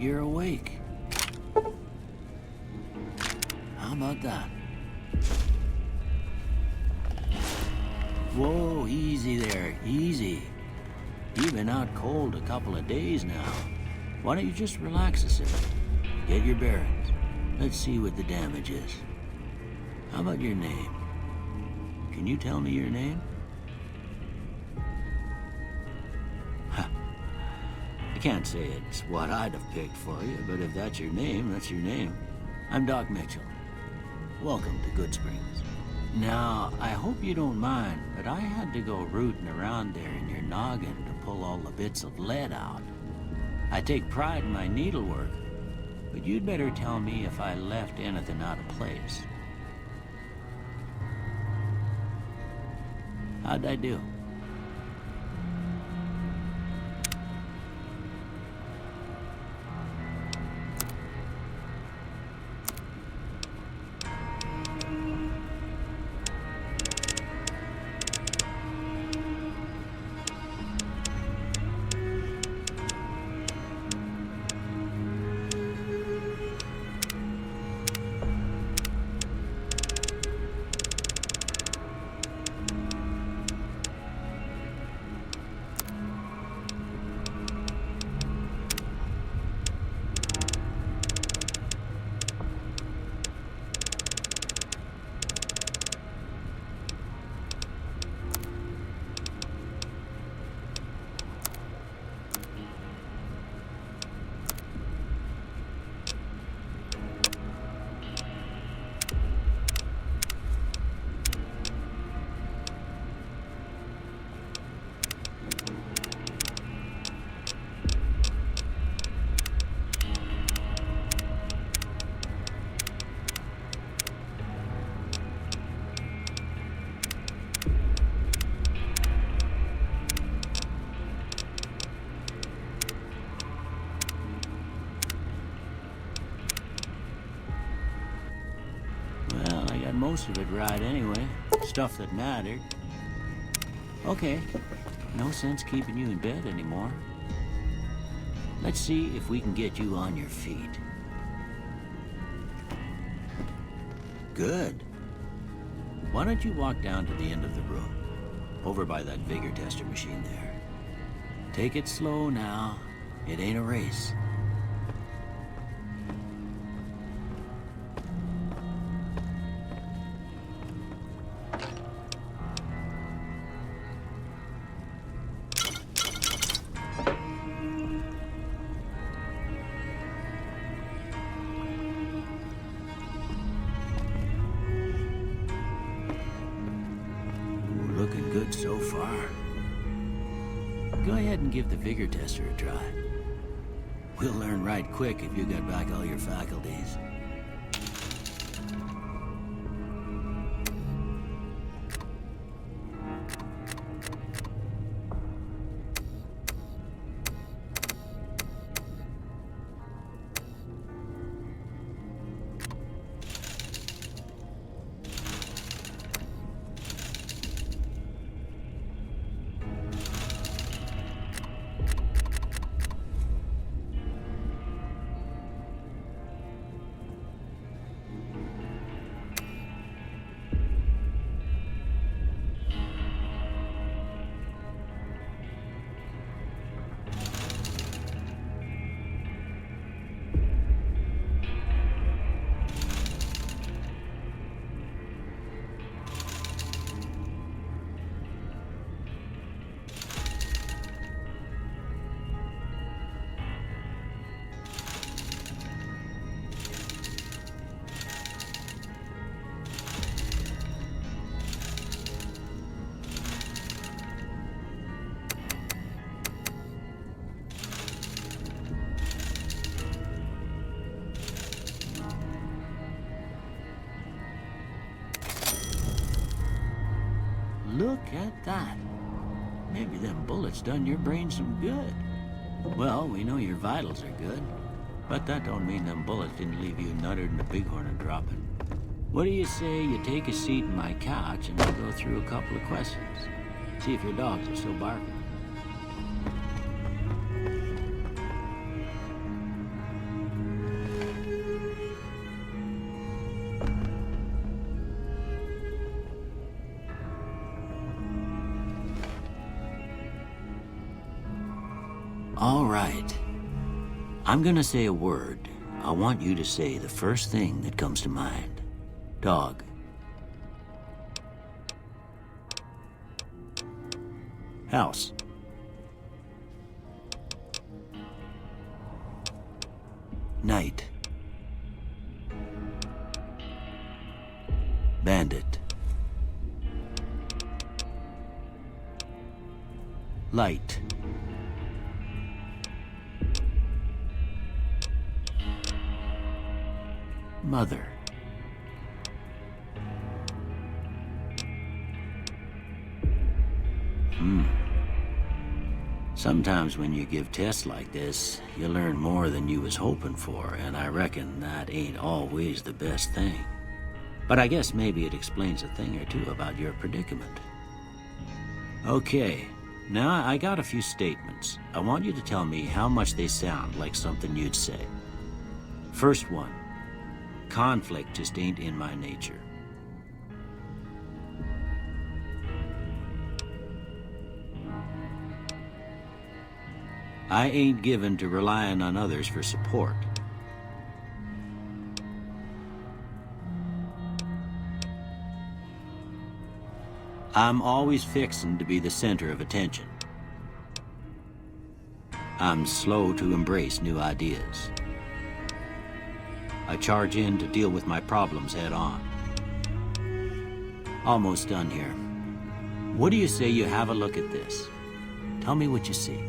you're awake. How about that? Whoa, easy there, easy. You've been out cold a couple of days now. Why don't you just relax a second? Get your bearings. Let's see what the damage is. How about your name? Can you tell me your name? I can't say it's what I'd have picked for you, but if that's your name, that's your name. I'm Doc Mitchell. Welcome to Goodsprings. Now, I hope you don't mind, but I had to go rooting around there in your noggin to pull all the bits of lead out. I take pride in my needlework, but you'd better tell me if I left anything out of place. How'd I do? Most of it right anyway. Stuff that mattered. Okay, no sense keeping you in bed anymore. Let's see if we can get you on your feet. Good. Why don't you walk down to the end of the room, over by that vigor tester machine there. Take it slow now. It ain't a race. Looking good so far. Go ahead and give the vigor tester a try. We'll learn right quick if you got back all your faculties. Look at that. Maybe them bullets done your brain some good. Well, we know your vitals are good, but that don't mean them bullets didn't leave you nuttered and the bighorn a dropping. What do you say you take a seat in my couch and we'll go through a couple of questions? See if your dogs are still barking. All right. I'm gonna say a word. I want you to say the first thing that comes to mind. Dog. House. Night. Bandit. Light. Mother. Sometimes when you give tests like this, you learn more than you was hoping for, and I reckon that ain't always the best thing. But I guess maybe it explains a thing or two about your predicament. Okay, now I got a few statements. I want you to tell me how much they sound like something you'd say. First one, conflict just ain't in my nature. I ain't given to relying on others for support. I'm always fixin' to be the center of attention. I'm slow to embrace new ideas. I charge in to deal with my problems head on. Almost done here. What do you say you have a look at this? Tell me what you see.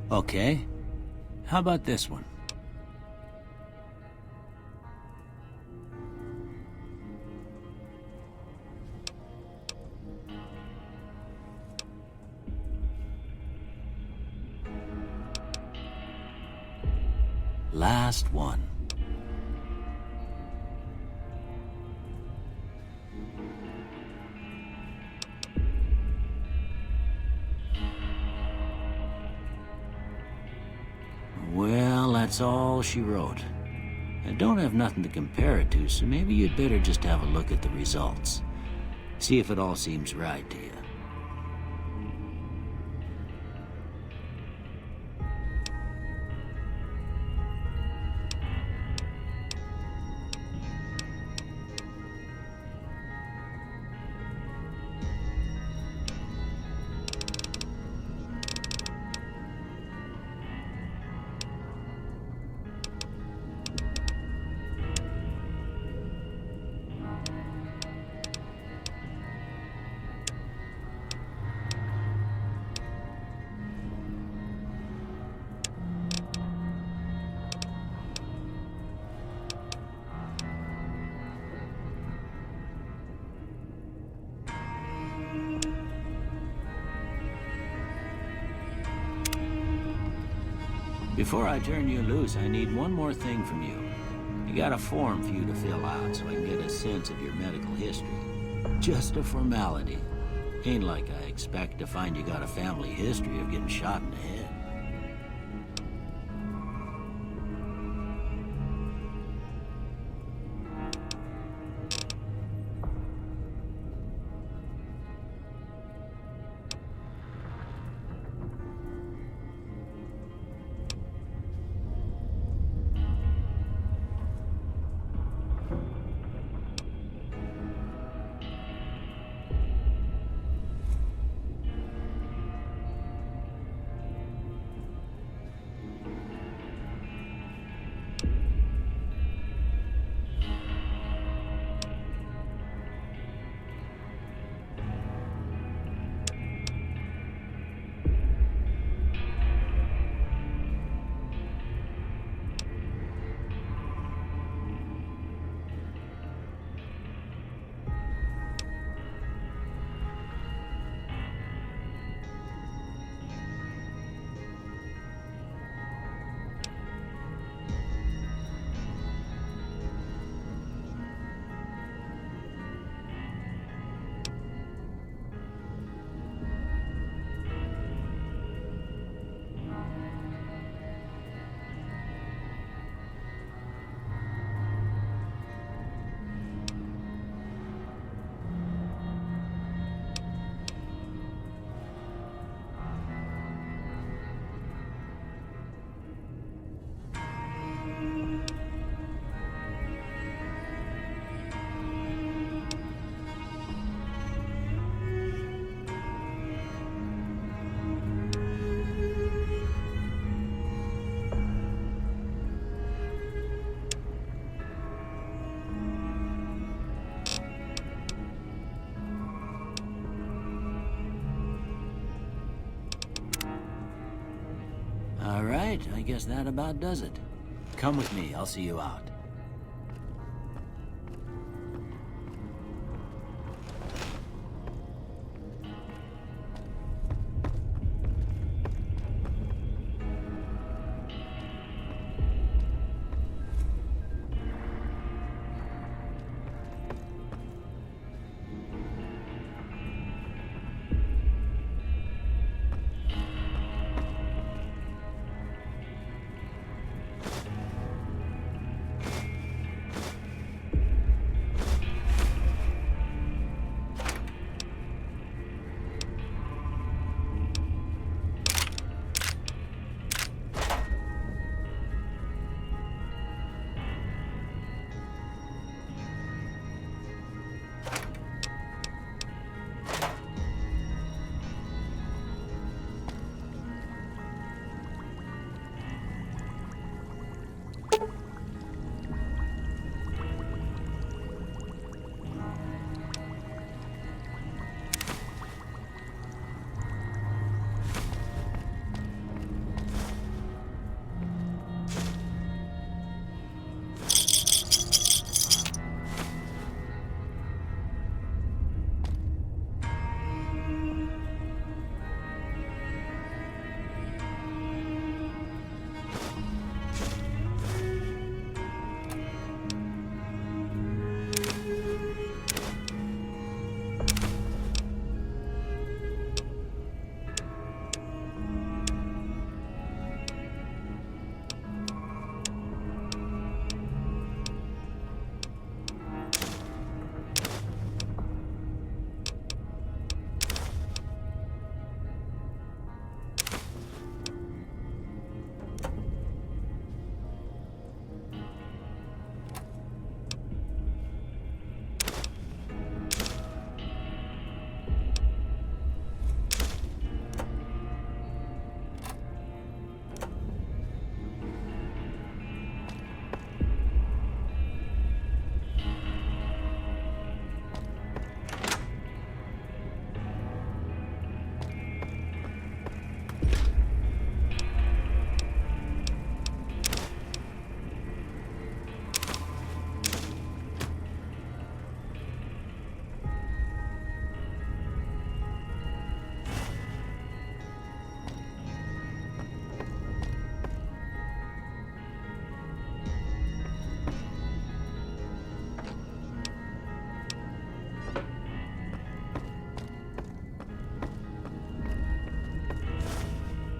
Okay, how about this one? Last one. Well, that's all she wrote. I don't have nothing to compare it to, so maybe you'd better just have a look at the results. See if it all seems right to you. Before I turn you loose, I need one more thing from you. I got a form for you to fill out so I can get a sense of your medical history. Just a formality. Ain't like I expect to find you got a family history of getting shot in the head. guess that about does it. Come with me, I'll see you out.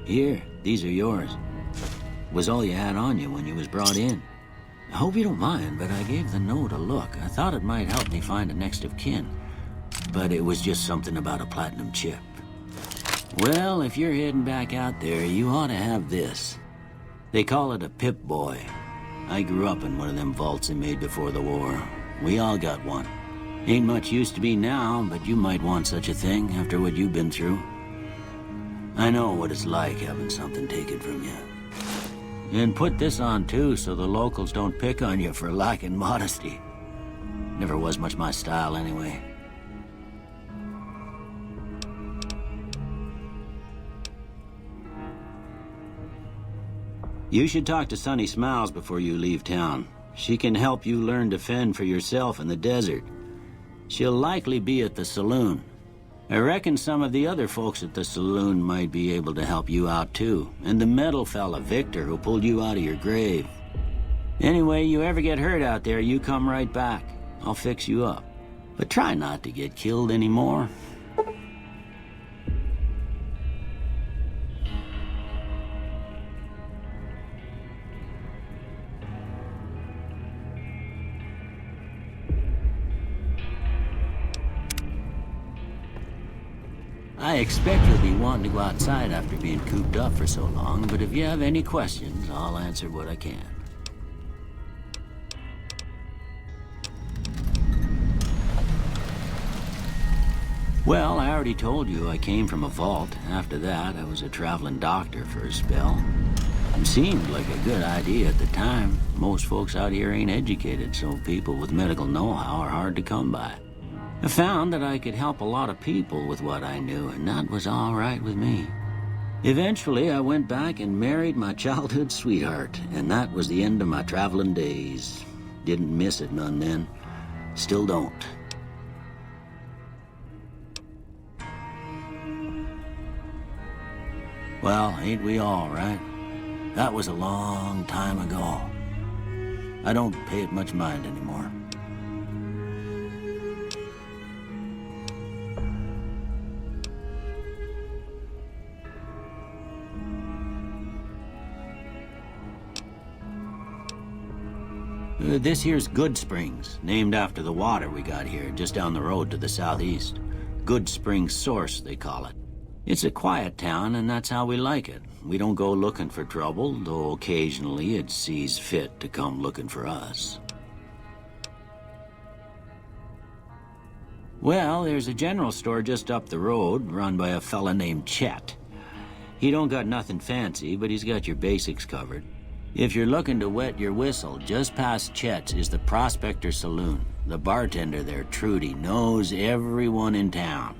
Here, these are yours. Was all you had on you when you was brought in. I hope you don't mind, but I gave the note a look. I thought it might help me find a next of kin. But it was just something about a platinum chip. Well, if you're heading back out there, you ought to have this. They call it a Pip-Boy. I grew up in one of them vaults they made before the war. We all got one. Ain't much use to be now, but you might want such a thing after what you've been through. I know what it's like having something taken from you. And put this on too, so the locals don't pick on you for lacking modesty. Never was much my style anyway. You should talk to Sunny Smiles before you leave town. She can help you learn to fend for yourself in the desert. She'll likely be at the saloon. I reckon some of the other folks at the saloon might be able to help you out too. And the metal fella, Victor, who pulled you out of your grave. Anyway, you ever get hurt out there, you come right back. I'll fix you up. But try not to get killed anymore. I expect you'll be wanting to go outside after being cooped up for so long, but if you have any questions, I'll answer what I can. Well, I already told you I came from a vault. After that, I was a traveling doctor for a spell. It seemed like a good idea at the time. Most folks out here ain't educated, so people with medical know-how are hard to come by. I found that I could help a lot of people with what I knew, and that was all right with me. Eventually, I went back and married my childhood sweetheart, and that was the end of my traveling days. Didn't miss it none then. Still don't. Well, ain't we all, right? That was a long time ago. I don't pay it much mind anymore. This here's Goodsprings, named after the water we got here, just down the road to the southeast. Goodsprings Source, they call it. It's a quiet town, and that's how we like it. We don't go looking for trouble, though occasionally it sees fit to come looking for us. Well, there's a general store just up the road, run by a fella named Chet. He don't got nothing fancy, but he's got your basics covered. If you're looking to wet your whistle, just past Chet's is the Prospector Saloon. The bartender there, Trudy, knows everyone in town.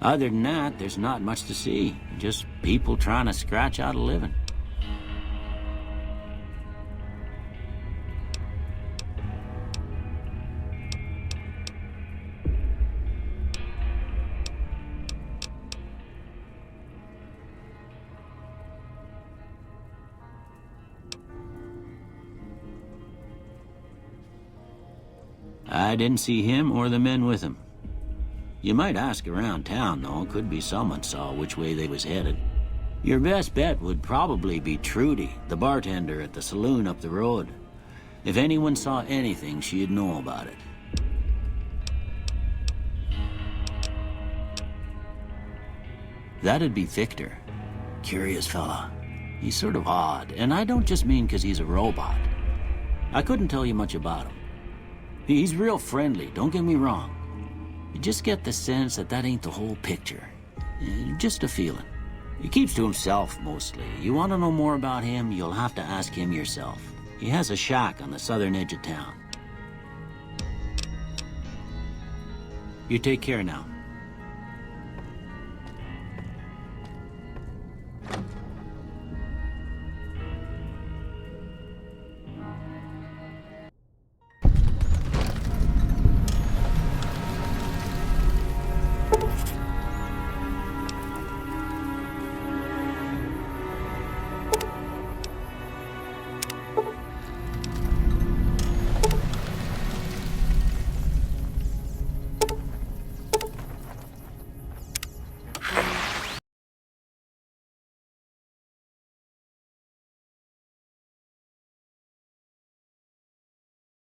Other than that, there's not much to see. Just people trying to scratch out a living. I didn't see him or the men with him. You might ask around town, though. Could be someone saw which way they was headed. Your best bet would probably be Trudy, the bartender at the saloon up the road. If anyone saw anything, she'd know about it. That'd be Victor. Curious fella. He's sort of odd, and I don't just mean 'cause he's a robot. I couldn't tell you much about him. He's real friendly, don't get me wrong. You just get the sense that that ain't the whole picture. Just a feeling. He keeps to himself, mostly. You want to know more about him, you'll have to ask him yourself. He has a shack on the southern edge of town. You take care now.